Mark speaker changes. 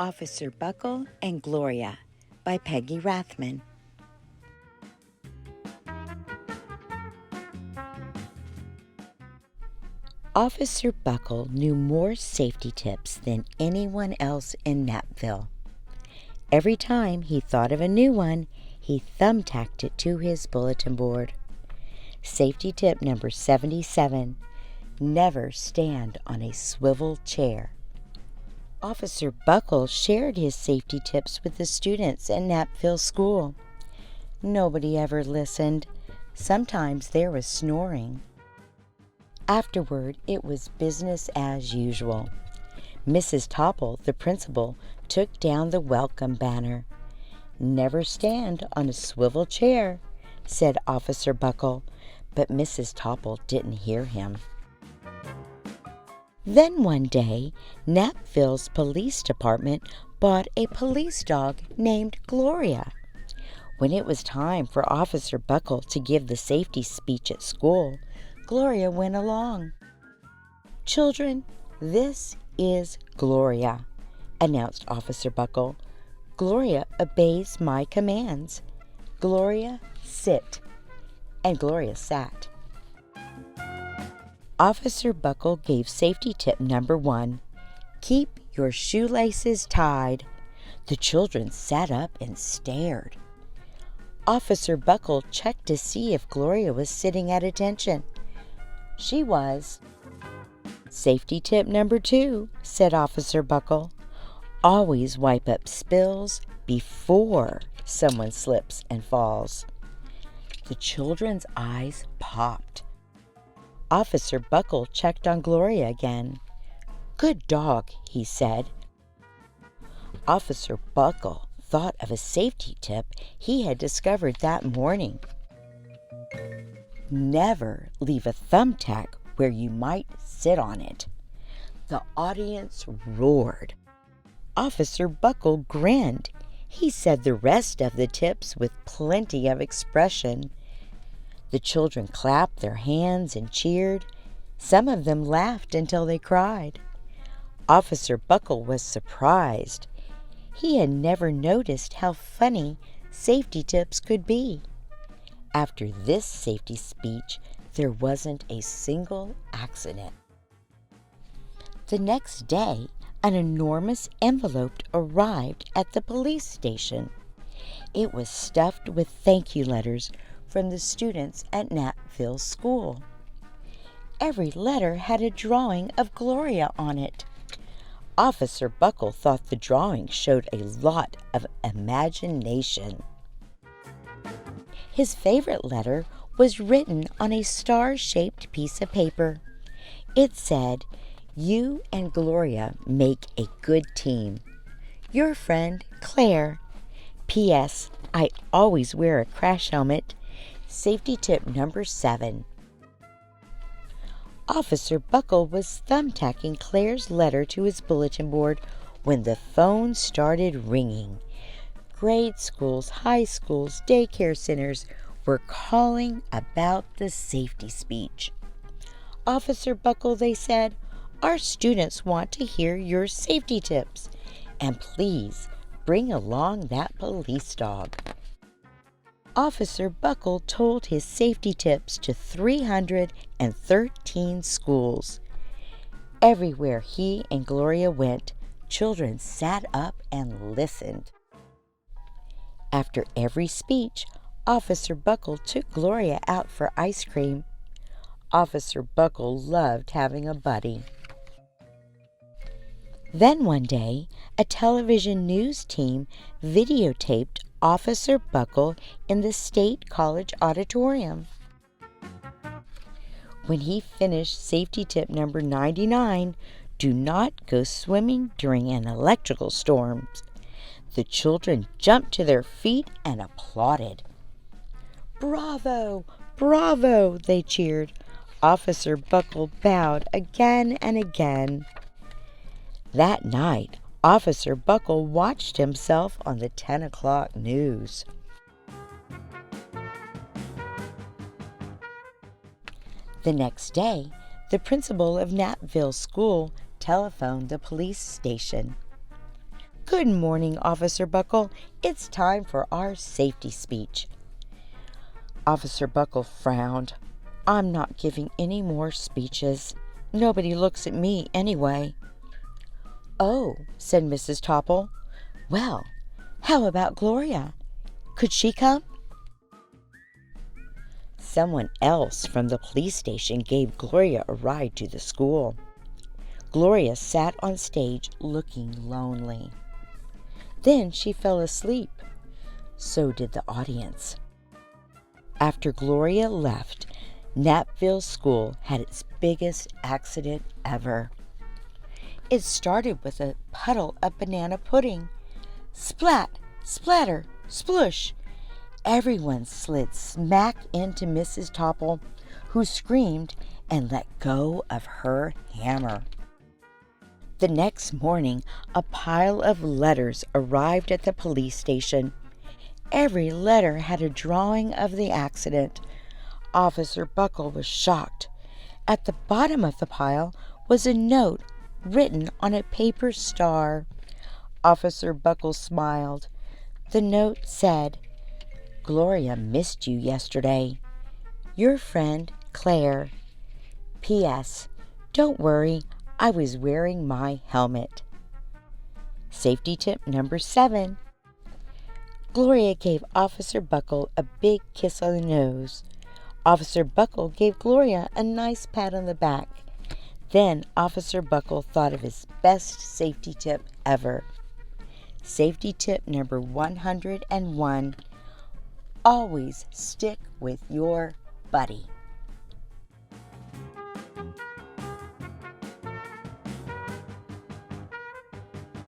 Speaker 1: Officer Buckle and Gloria by Peggy Rathmann. Officer Buckle knew more safety tips than anyone else in Napville. Every time he thought of a new one, he thumbtacked it to his bulletin board. Safety tip number 77, never stand on a swivel chair. Officer Buckle shared his safety tips with the students at Napville School. Nobody ever listened. Sometimes there was snoring. Afterward, it was business as usual. Mrs. Topple, the principal, took down the welcome banner. "Never stand on a swivel chair," said Officer Buckle, but Mrs. Topple didn't hear him. Then one day, Napville's police department bought a police dog named Gloria. When it was time for Officer Buckle to give the safety speech at school, Gloria went along. "Children, this is Gloria," announced Officer Buckle. "Gloria obeys my commands. Gloria, sit." And Gloria sat. Officer Buckle gave safety tip number 1, keep your shoelaces tied. The children sat up and stared. Officer Buckle checked to see if Gloria was sitting at attention. She was. "Safety tip number 2, said Officer Buckle, always wipe up spills before someone slips and falls." The children's eyes popped. Officer Buckle checked on Gloria again. "Good dog," he said. Officer Buckle thought of a safety tip he had discovered that morning. Never leave a thumbtack where you might sit on it. The audience roared. Officer Buckle grinned. He said the rest of the tips with plenty of expression. The children clapped their hands and cheered. Some of them laughed until they cried. Officer Buckle was surprised. He had never noticed how funny safety tips could be. After this safety speech, there wasn't a single accident. The next day, an enormous envelope arrived at the police station. It was stuffed with thank you letters from the students at Napville School. Every letter had a drawing of Gloria on it. Officer Buckle thought the drawing showed a lot of imagination. His favorite letter was written on a star-shaped piece of paper. It said, "You and Gloria make a good team. Your friend, Claire. P.S. I always wear a crash helmet. Safety tip number 7. Officer Buckle was thumbtacking Claire's letter to his bulletin board when the phone started ringing. Grade schools, high schools, daycare centers were calling about the safety speech. "Officer Buckle," they said, "our students want to hear your safety tips. And please bring along that police dog." Officer Buckle told his safety tips to 313 schools. Everywhere he and Gloria went, children sat up and listened. After every speech, Officer Buckle took Gloria out for ice cream. Officer Buckle loved having a buddy. Then one day, a television news team videotaped Officer Buckle in the State College auditorium. When he finished safety tip number 99, do not go swimming during an electrical storm, the children jumped to their feet and applauded. "Bravo! Bravo!" they cheered. Officer Buckle bowed again and again. That night, Officer Buckle watched himself on the 10 o'clock news. The next day, the principal of Napville School telephoned the police station. Good morning, Officer Buckle. It's time for our safety speech. Officer Buckle frowned. I'm not giving any more speeches. Nobody looks at me anyway. Oh, said Mrs. Topple. Well, how about Gloria? Could she come? Someone else from the police station gave Gloria a ride to the school. Gloria sat on stage looking lonely. Then she fell asleep. So did the audience. After Gloria left, Knapville School had its biggest accident ever. It started with a puddle of banana pudding. Splat, splatter, splush. Everyone slid smack into Mrs. Topple, who screamed and let go of her hammer. The next morning, a pile of letters arrived at the police station. Every letter had a drawing of the accident. Officer Buckle was shocked. At the bottom of the pile was a note written on a paper star. Officer Buckle smiled. The note said, Gloria missed you yesterday. Your friend, Claire. P.S. Don't worry, I was wearing my helmet. Safety tip number 7. Gloria gave Officer Buckle a big kiss on the nose. Officer Buckle gave Gloria a nice pat on the back. Then Officer Buckle thought of his best safety tip ever. Safety tip number 101. Always stick with your buddy.